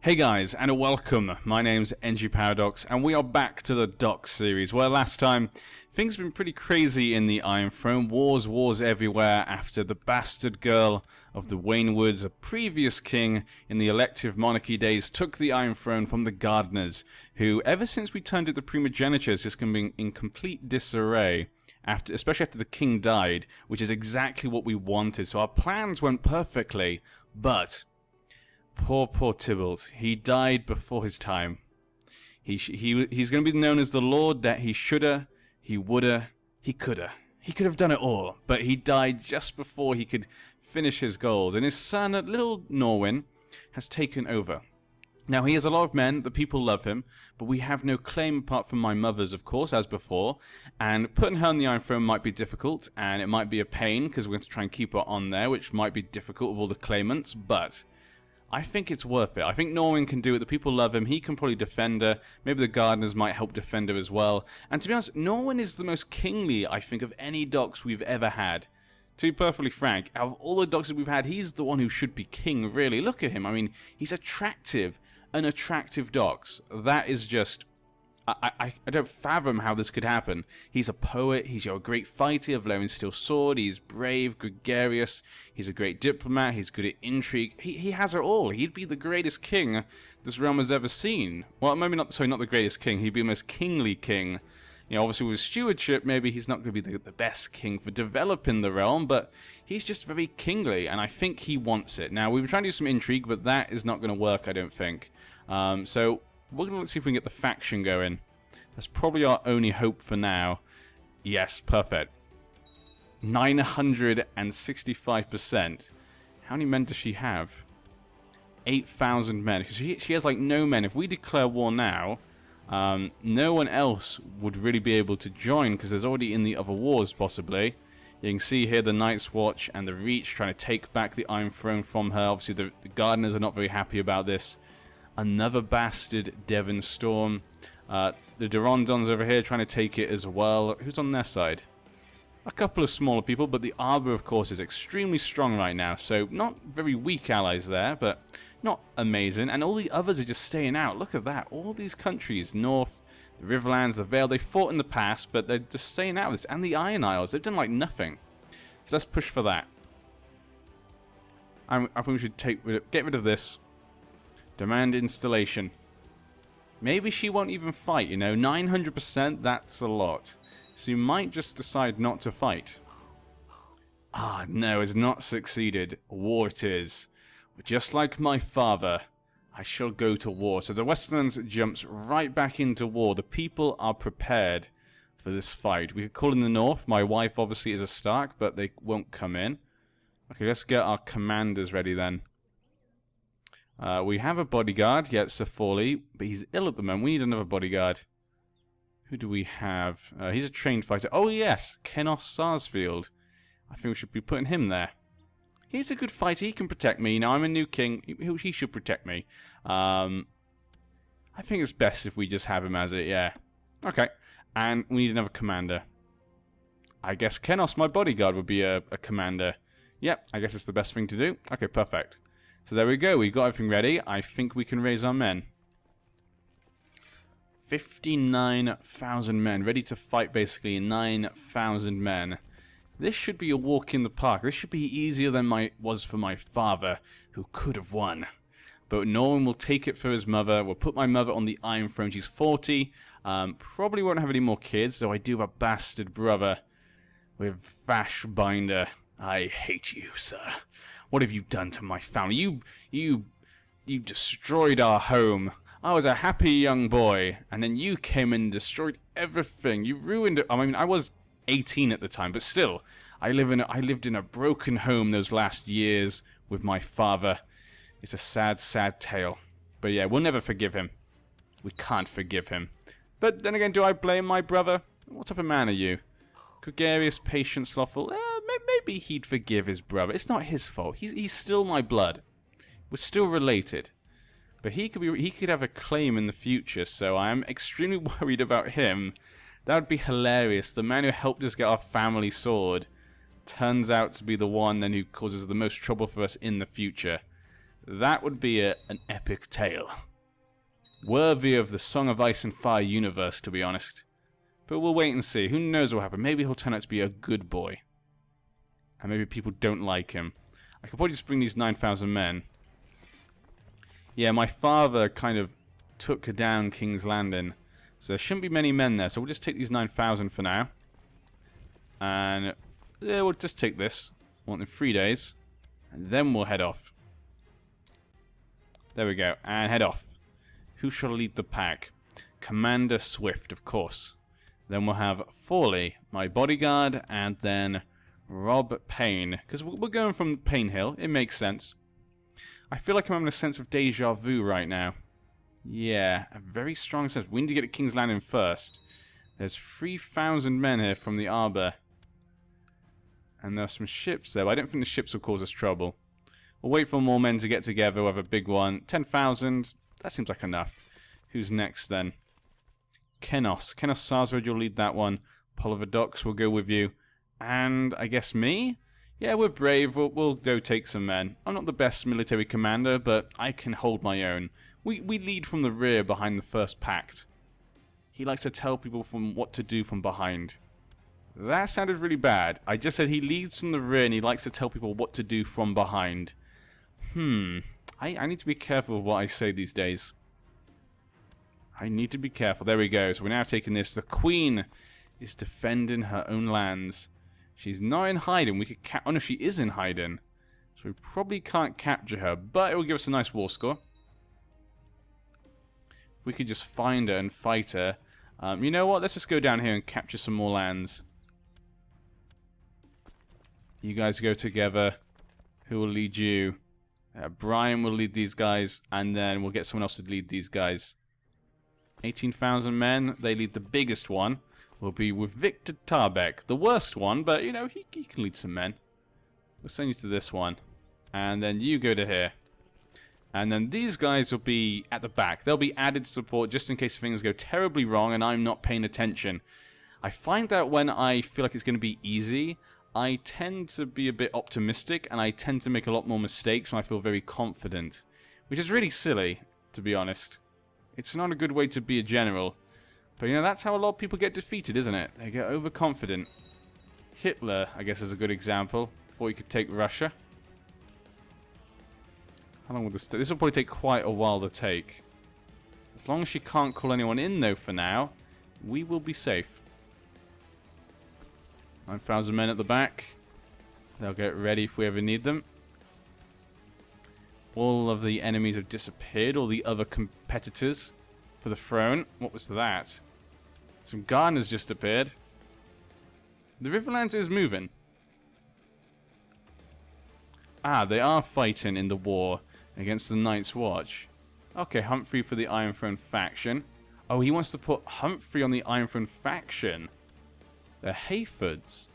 Hey guys, and welcome. My name's NG Paradox, and we are back to the Doc series, where last time things have been pretty crazy in the Iron Throne. Wars everywhere after the bastard girl of the Waynwoods, a previous king in the elective monarchy days, took the Iron Throne from the Gardeners, who, ever since we turned it to primogeniture, has just been in complete disarray. Especially after the king died, which is exactly what we wanted. So our plans went perfectly, but poor Tybalt. He died before his time. He's going to be known as the Lord that he shoulda, he woulda, he coulda. He could have done it all, but he died just before he could finish his goals. And his son, little Norwin, has taken over. Now, he has a lot of men, the people love him, but we have no claim apart from my mother's, of course, as before, and putting her on the Iron Throne might be difficult, and it might be a pain, because we're going to try and keep her on there, which might be difficult with all the claimants, but I think it's worth it. I think Norwin can do it, the people love him, he can probably defend her, maybe the Gardeners might help defend her as well, and to be honest, Norwin is the most kingly, I think, of any docs we've ever had. To be perfectly frank, out of all the dogs that we've had, he's the one who should be king, really. Look at him. I mean, he's attractive. An attractive dox. That is just... I don't fathom how this could happen. He's a poet, he's a great fighter of Laren Steel Sword, he's brave, gregarious, he's a great diplomat, he's good at intrigue. He has it all. He'd be the greatest king this realm has ever seen. Well, maybe not, sorry, not the greatest king, he'd be the most kingly king. You know, obviously with stewardship, maybe he's not going to be the best king for developing the realm, but he's just very kingly, and I think he wants it. Now, we've been trying to do some intrigue, but that is not going to work, I don't think. So we're going to see if we can get the faction going. That's probably our only hope for now. Yes, perfect. 965%. How many men does she have? 8,000 men. Because she has like no men. If we declare war now, no one else would really be able to join because there's already in the other wars possibly. You can see here the Night's Watch and the Reach trying to take back the Iron Throne from her. Obviously the Gardeners are not very happy about this. Another bastard Devon Storm. The Durondons over here trying to take it as well. Who's on their side? A couple of smaller people, but the Arbor, of course, is extremely strong right now. So not very weak allies there, but not amazing. And all the others are just staying out. Look at that. All these countries, North, the Riverlands, the Vale, they fought in the past, but they're just staying out of this. And the Iron Isles, they've done like nothing. So let's push for that. I think we should get rid of this. Demand installation. Maybe she won't even fight, you know. 900%, that's a lot. So you might just decide not to fight. Ah, no, it's not succeeded. War it is. Just like my father, I shall go to war. So the Westlands jumps right back into war. The people are prepared for this fight. We could call in the North. My wife obviously is a Stark, but they won't come in. Okay, let's get our commanders ready then. We have a bodyguard, yeah, it's Sir Forley, but he's ill at the moment. We need another bodyguard. Who do we have? He's a trained fighter. Oh yes, Kenos Sarsfield. I think we should be putting him there. He's a good fighter, he can protect me. Now, I'm a new king, he should protect me. I think it's best if we just have him as it, yeah. Okay, and we need another commander. I guess Kenos, my bodyguard, would be a commander. Yep, I guess it's the best thing to do. Okay, perfect. So there we go, we've got everything ready. I think we can raise our men. 59,000 men, ready to fight basically, 9,000 men. This should be a walk in the park. This should be easier than was for my father, who could have won. But Norwin will take it for his mother. We'll put my mother on the Iron Throne. She's 40. Probably won't have any more kids, though I do have a bastard brother with Vashbinder. I hate you, sir. What have you done to my family? You destroyed our home. I was a happy young boy, and then you came and destroyed everything. You ruined it. I mean, I was 18 at the time, but still, I lived in a broken home those last years with my father. It's a sad, sad tale. But yeah, we'll never forgive him. We can't forgive him. But then again, do I blame my brother? What type of man are you? Gregarious, patient, slothful. Maybe he'd forgive his brother. It's not his fault. He's still my blood. We're still related. But he could have a claim in the future, so I am extremely worried about him. That would be hilarious. The man who helped us get our family sword turns out to be the one then who causes the most trouble for us in the future. That would be an epic tale. Worthy of the Song of Ice and Fire universe, to be honest. But we'll wait and see. Who knows what will happen. Maybe he'll turn out to be a good boy. And maybe people don't like him. I could probably just bring these 9,000 men. Yeah, my father kind of took down King's Landing. So there shouldn't be many men there. So we'll just take these 9,000 for now. And yeah, we'll just take this. Want in 3 days. And then we'll head off. There we go. And head off. Who shall lead the pack? Commander Swift, of course. Then we'll have Forley, my bodyguard, and then Rob Payne. Because we're going from Payne Hill. It makes sense. I feel like I'm having a sense of deja vu right now. Yeah, a very strong sense. We need to get to King's Landing first. There's 3,000 men here from the Arbor. And there are some ships there, but I don't think the ships will cause us trouble. We'll wait for more men to get together. We'll have a big one. 10,000. That seems like enough. Who's next then? Kenos. Kenos Sarsred, you'll lead that one. Poliver Dox will go with you. And I guess me? Yeah, we're brave. We'll go take some men. I'm not the best military commander, but I can hold my own. We lead from the rear behind the first pact. He likes to tell people from what to do from behind. That sounded really bad. I just said he leads from the rear and he likes to tell people what to do from behind. I need to be careful with what I say these days. I need to be careful. There we go. So we're now taking this. The Queen is defending her own lands. She's not in hiding. We could oh no, she is in hiding. So we probably can't capture her, but it will give us a nice war score. If we could just find her and fight her. You know what? Let's just go down here and capture some more lands. You guys go together. Who will lead you? Brian will lead these guys, and then we'll get someone else to lead these guys. 18,000 men. They lead the biggest one. Will be with Victor Tarbeck. The worst one, but, you know, he can lead some men. We'll send you to this one. And then you go to here. And then these guys will be at the back. They'll be added support just in case things go terribly wrong and I'm not paying attention. I find that when I feel like it's going to be easy, I tend to be a bit optimistic and I tend to make a lot more mistakes when I feel very confident. Which is really silly, to be honest. It's not a good way to be a general. But, you know, that's how a lot of people get defeated, isn't it? They get overconfident. Hitler, I guess, is a good example. Before he could take Russia. How long will this take? This will probably take quite a while to take. As long as she can't call anyone in, though, for now, we will be safe. 9,000 men at the back. They'll get ready if we ever need them. All of the enemies have disappeared. All the other competitors for the throne. What was that? Some gardeners just appeared. The Riverlands is moving. Ah, they are fighting in the war against the Night's Watch. Okay, Humphrey for the Iron Throne faction. Oh, he wants to put Humphrey on the Iron Throne faction. The Hayfords.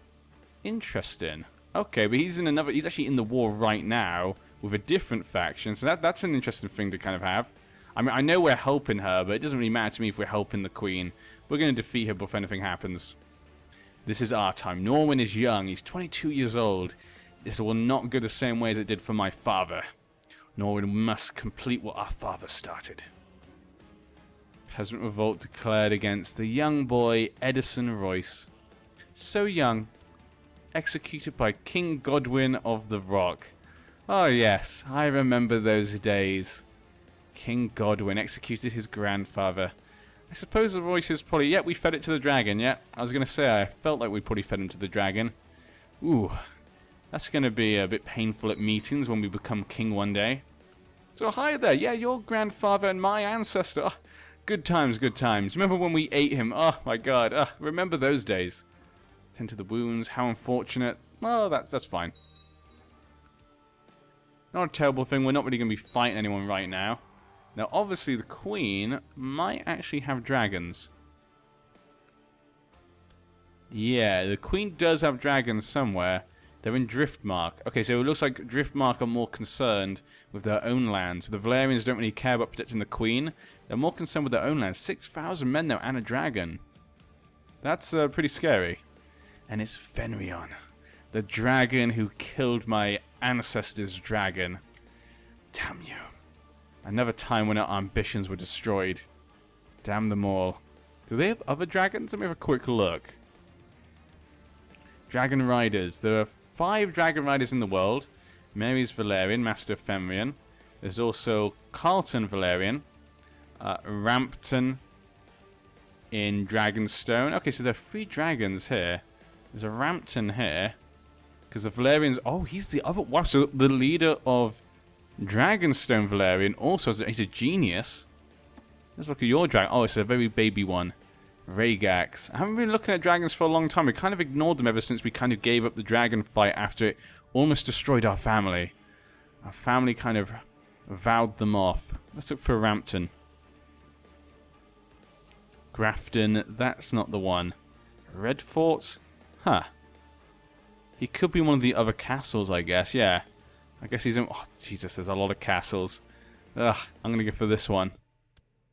Interesting. Okay, but he's actually in the war right now with a different faction, so that's an interesting thing to kind of have. I mean, I know we're helping her, but it doesn't really matter to me if we're helping the Queen. We're going to defeat her before anything happens. This is our time. Norwin is young. He's 22 years old. This will not go the same way as it did for my father. Norwin must complete what our father started. Peasant revolt declared against the young boy Edison Royce. So young. Executed by King Godwin of the Rock. Oh yes, I remember those days. King Godwin executed his grandfather. I suppose the Royce is probably... Yeah, we fed it to the dragon, yeah. I was going to say, I felt like we probably fed him to the dragon. Ooh, that's going to be a bit painful at meetings when we become king one day. So hi there, yeah, your grandfather and my ancestor. Oh, good times, good times. Remember when we ate him? Oh my god, remember those days. Tend to the wounds, how unfortunate. Well, that's fine. Not a terrible thing, we're not really going to be fighting anyone right now. Now, obviously, the Queen might actually have dragons. Yeah, the Queen does have dragons somewhere. They're in Driftmark. Okay, so it looks like Driftmark are more concerned with their own land. So the Valerians don't really care about protecting the Queen. They're more concerned with their own land. 6,000 men now and a dragon. That's pretty scary. And it's Fenrion, the dragon who killed my ancestor's dragon. Damn you. Another time when our ambitions were destroyed. Damn them all. Do they have other dragons? Let me have a quick look. Dragon Riders. There are 5 Dragon Riders in the world. Mary's Valerian, Master Fenrian. There's also Carlton Valerian. Rampton in Dragonstone. Okay, so there are 3 dragons here. There's a Rampton here. Because the Valerians... Oh, he's the other... Wow, so the leader of Dragonstone Valerian also has... He's a genius. Let's look at your dragon. Oh, it's a very baby one. Rhaegax. I haven't been looking at dragons for a long time. We kind of ignored them ever since we kind of gave up the dragon fight after it almost destroyed our family. Our family kind of vowed them off. Let's look for Rampton. Grafton. That's not the one. Redfort. Huh. He could be one of the other castles, I guess. Yeah. I guess he's in... Oh, Jesus, there's a lot of castles. Ugh, I'm going to go for this one.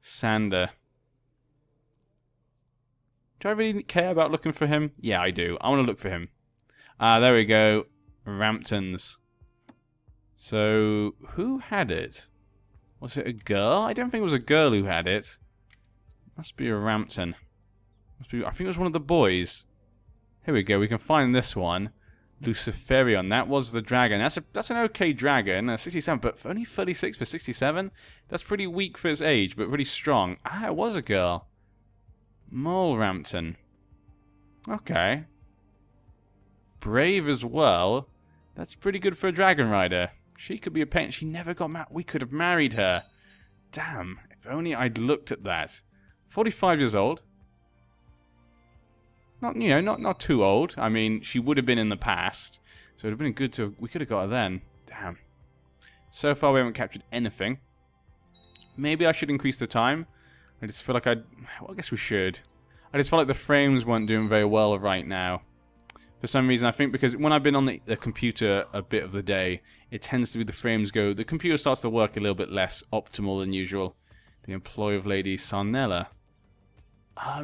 Sander. Do I really care about looking for him? Yeah, I do. I want to look for him. There we go. Ramptons. So, who had it? Was it a girl? I don't think it was a girl who had it. Must be a Rampton. Must be, I think it was one of the boys. Here we go. We can find this one. Luciferion. That was the dragon. That's an okay dragon. 67, but only 36 for 67? That's pretty weak for its age, but really strong. Ah, it was a girl. Mole Rampton. Okay. Brave as well. That's pretty good for a dragon rider. She could be a pain. She never got married. We could have married her. Damn. If only I'd looked at that. 45 years old. Not, you know, not too old. I mean, she would have been in the past. So it would have been good to... We could have got her then. Damn. So far we haven't captured anything. Maybe I should increase the time. I just feel like well, I guess we should. I just feel like the frames weren't doing very well right now. For some reason, I think because when I've been on the computer a bit of the day, it tends to be the frames go... The computer starts to work a little bit less optimal than usual. The employee of Lady Sarnella.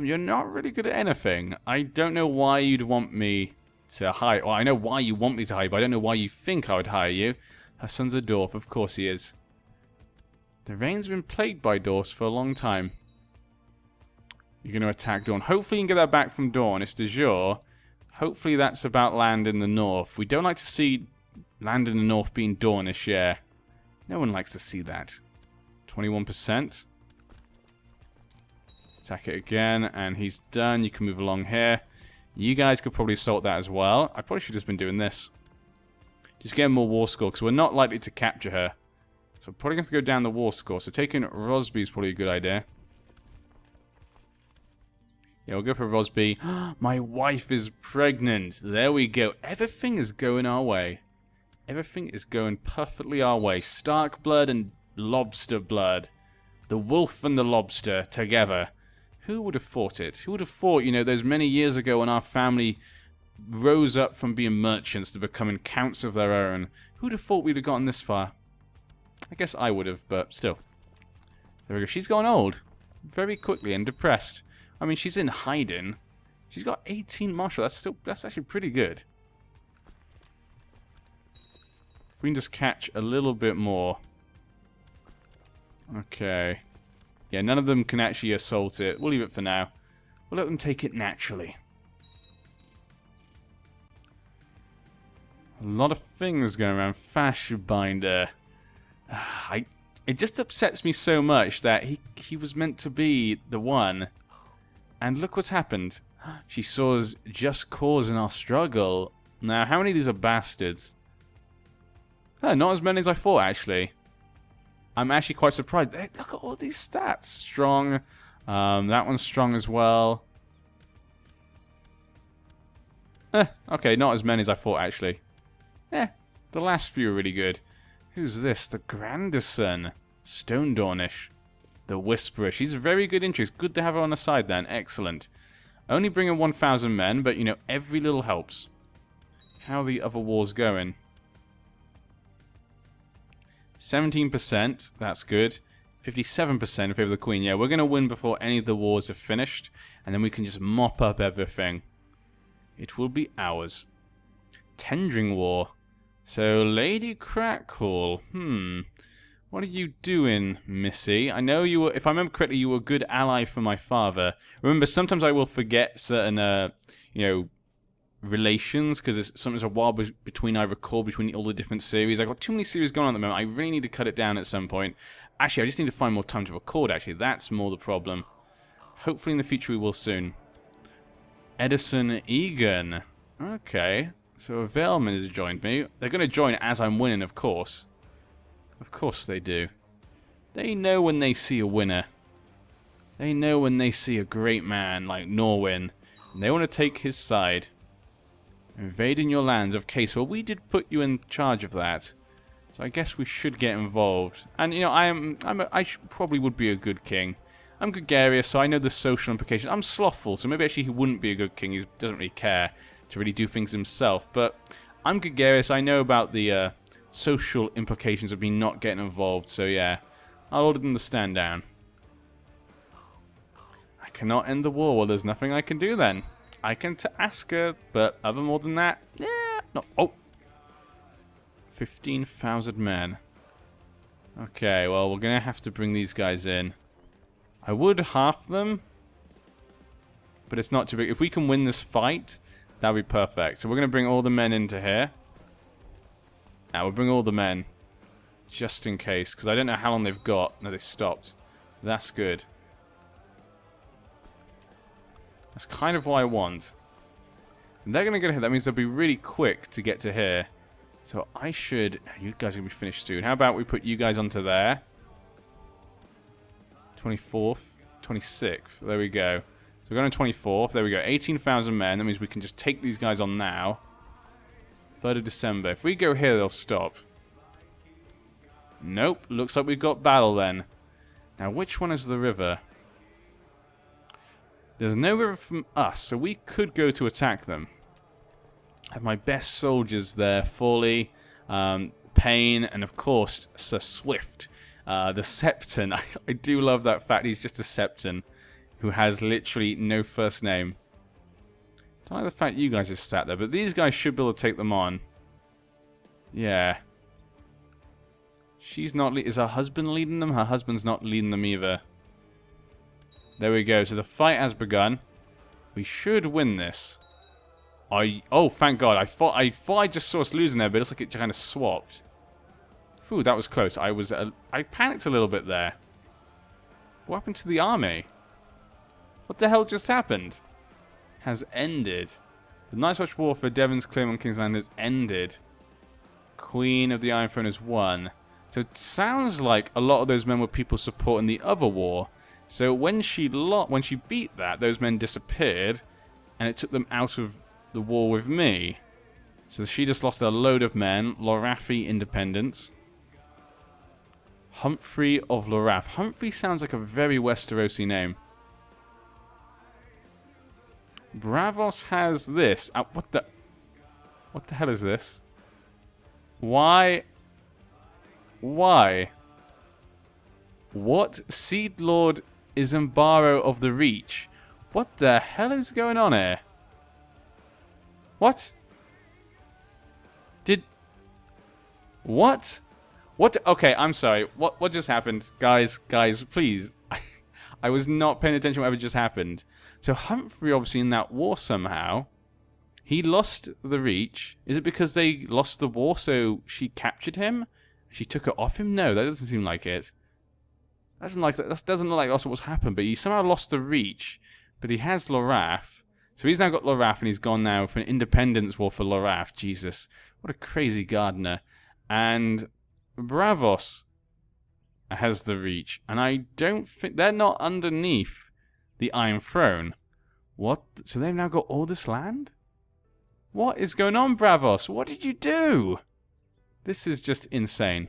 You're not really good at anything. I don't know why you'd want me to hire... Well, I know why you want me to hire you, but I don't know why you think I would hire you. Her son's a dwarf. Of course he is. The Reign's been plagued by dwarfs for a long time. You're going to attack Dawn. Hopefully you can get that back from Dawn. It's de jure. Hopefully that's about land in the north. We don't like to see land in the north being Dawnish, yeah. No one likes to see that. 21%. Attack it again, and he's done. You can move along here. You guys could probably sort that as well. I probably should have just been doing this. Just get more war score, because we're not likely to capture her. So we're probably going to go down the war score. So taking Rosby is probably a good idea. Yeah, we'll go for Rosby. My wife is pregnant. There we go. Everything is going our way. Everything is going perfectly our way. Stark blood and lobster blood. The wolf and the lobster together. Who would have thought it? Who would have thought, you know, those many years ago when our family rose up from being merchants to becoming counts of their own? Who would have thought we'd have gotten this far? I guess I would have, but still. There we go. She's gone old. Very quickly and depressed. I mean, she's in hiding. She's got 18 martial. That's actually pretty good. If we can just catch a little bit more. Okay. Yeah, none of them can actually assault it. We'll leave it for now. We'll let them take it naturally. A lot of things going around. Fashbinder. It just upsets me so much that he was meant to be the one. And look what's happened. She saw just cause in our struggle. Now, how many of these are bastards? Not as many as I thought, actually. I'm actually quite surprised. Hey, look at all these stats. Strong. That one's strong as well. Okay, not as many as I thought, actually. The last few are really good. Who's this? The Grandison. Stone Dornish. The Whisperer. She's a very good interest. Good to have her on the side then. Excellent. Only bringing 1,000 men, but, you know, every little helps. How are the other wars going? 17%. That's good. 57% in favor of the Queen. Yeah, we're going to win before any of the wars are finished. And then we can just mop up everything. It will be ours. Tendring War. So, Lady Crackle. What are you doing, Missy? I know you were, if I remember correctly, you were a good ally for my father. Remember, sometimes I will forget certain, you know, relations, because it's sometimes a while between I record between all the different series. I've got too many series going on at the moment. I really need to cut it down at some point. Actually, I just need to find more time to record, actually. That's more the problem. Hopefully in the future we will soon. Edison Egan. Okay. So a Valeman has joined me. They're going to join as I'm winning, of course. Of course they do. They know when they see a winner. They know when they see a great man like Norwin. And they want to take his side. Invading your lands of case. Well, we did put you in charge of that. So I guess we should get involved. And, you know, I probably would be a good king. I'm gregarious, so I know the social implications. I'm slothful, so maybe actually he wouldn't be a good king. He doesn't really care to really do things himself. But I'm gregarious. I know about the social implications of me not getting involved. So yeah, I'll order them to stand down. I cannot end the war. Well, there's nothing I can do then. I can ask her, but other more than that, yeah, no. Oh, 15,000 men. Okay, well, we're gonna have to bring these guys in. I would half them, but it's not too big. If we can win this fight, that would be perfect. So we're gonna bring all the men into here. Now we'll bring all the men, just in case, because I don't know how long they've got. No, they stopped. That's good. That's kind of what I want. And they're going to get here. That means they'll be really quick to get to here. So I should... You guys are going to be finished soon. How about we put you guys onto there? 24th. 26th. There we go. So we're going to 24th. There we go. 18,000 men. That means we can just take these guys on now. 3rd of December. If we go here, they'll stop. Nope. Looks like we've got battle then. Now, which one is the river? There's no river from us, so we could go to attack them. I have my best soldiers there, Forley, Payne, and of course, Sir Swift. The Septon. I do love that fact he's just a Septon who has literally no first name. Don't like the fact you guys just sat there, but these guys should be able to take them on. Yeah. She's not... Is her husband leading them? Her husband's not leading them either. There we go. So the fight has begun. We should win this. Oh, thank God. I thought I just saw us losing there, but it looks like it kind of swapped. Phew, that was close. I panicked a little bit there. What happened to the army? What the hell just happened? Has ended. The Night's Watch War for Devon's claim on Kingsland has ended. Queen of the Iron Throne has won. So it sounds like a lot of those men were people supporting the other war. So when she beat that, those men disappeared, and it took them out of the war with me. So she just lost a load of men. Lorathi independence. Humphrey of Lorath. Humphrey sounds like a very Westerosi name. Bravos has this. What the hell is this? Why? What? Seed Lord Isambaro of the Reach. What the hell is going on here? What? What? Okay, I'm sorry. What just happened? Guys, please. I was not paying attention to whatever just happened. So Humphrey, obviously, in that war somehow, he lost the Reach. Is it because they lost the war, so she captured him? She took it off him? No, that doesn't seem like it. That doesn't look like that's what's happened, but he somehow lost the Reach. But he has Lorath. So he's now got Lorath, and he's gone now for an independence war for Lorath. Jesus. What a crazy gardener. And Bravos has the Reach. And I don't think... They're not underneath the Iron Throne. What? So they've now got all this land? What is going on, Bravos? What did you do? This is just insane.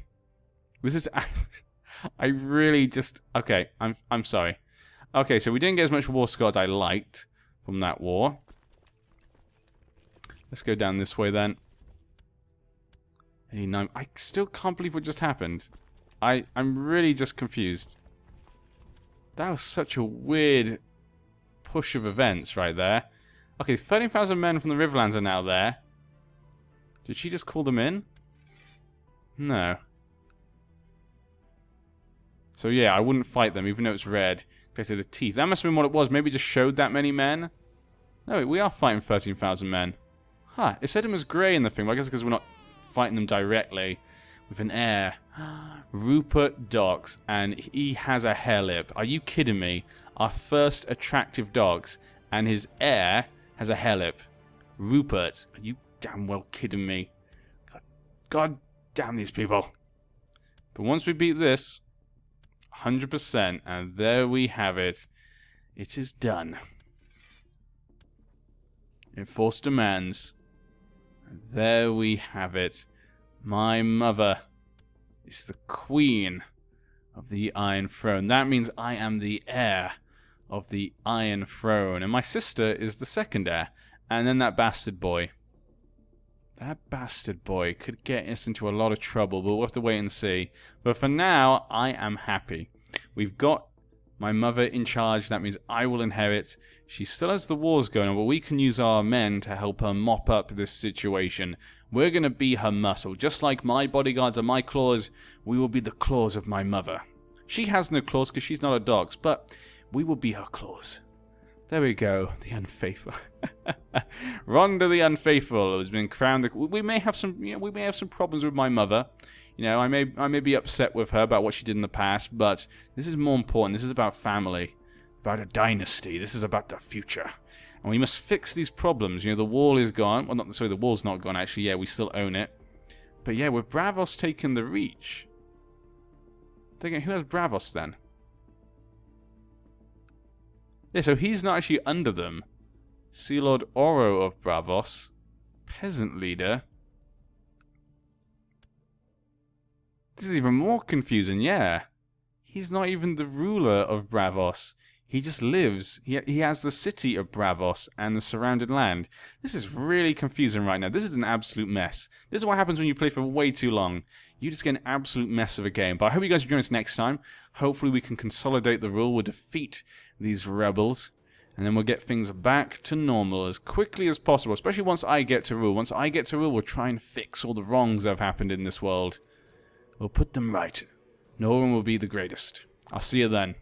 This is... I really just... Okay, I'm sorry. Okay, so we didn't get as much war score as I liked from that war. Let's go down this way then. 89. I still can't believe what just happened. I'm really just confused. That was such a weird push of events right there. Okay, 13,000 men from the Riverlands are now there. Did she just call them in? No. So yeah, I wouldn't fight them, even though it's red. Created a teeth. That must have been what it was. Maybe it just showed that many men. No, we are fighting 13,000 men. Huh, it said him as grey in the thing, but I guess because we're not fighting them directly. With an heir. Rupert Docks, and he has a hair lip. Are you kidding me? Our first attractive dogs, and his heir has a hair lip. Rupert, are you damn well kidding me? God damn these people. But once we beat this, 100%, and there we have it. It is done. Enforced demands. And there we have it. My mother is the queen of the Iron Throne. That means I am the heir of the Iron Throne. And my sister is the second heir. And then that bastard boy. That bastard boy could get us into a lot of trouble, but we'll have to wait and see. But for now, I am happy. We've got my mother in charge. That means I will inherit. She still has the wars going on, but we can use our men to help her mop up this situation. We're going to be her muscle. Just like my bodyguards are my claws, we will be the claws of my mother. She has no claws because she's not a dog, but we will be her claws. There we go, the unfaithful. Rhonda the unfaithful has been crowned. We may have some, we may have some problems with my mother. I may be upset with her about what she did in the past, but this is more important. This is about family, about a dynasty. This is about the future. And we must fix these problems. The wall is gone. Well, not sorry, the wall's not gone, actually. Yeah, we still own it. But yeah, with Braavos taking the reach. Thinking, who has Braavos then? Yeah, so he's not actually under them. Sea Lord Oro of Braavos. Peasant leader. This is even more confusing, yeah. He's not even the ruler of Braavos. He just lives. He has the city of Braavos and the surrounding land. This is really confusing right now. This is an absolute mess. This is what happens when you play for way too long. You just get an absolute mess of a game. But I hope you guys will join us next time. Hopefully we can consolidate the rule. We'll defeat these rebels. And then we'll get things back to normal as quickly as possible. Especially once I get to rule. Once I get to rule, we'll try and fix all the wrongs that have happened in this world. We'll put them right. No one will be the greatest. I'll see you then.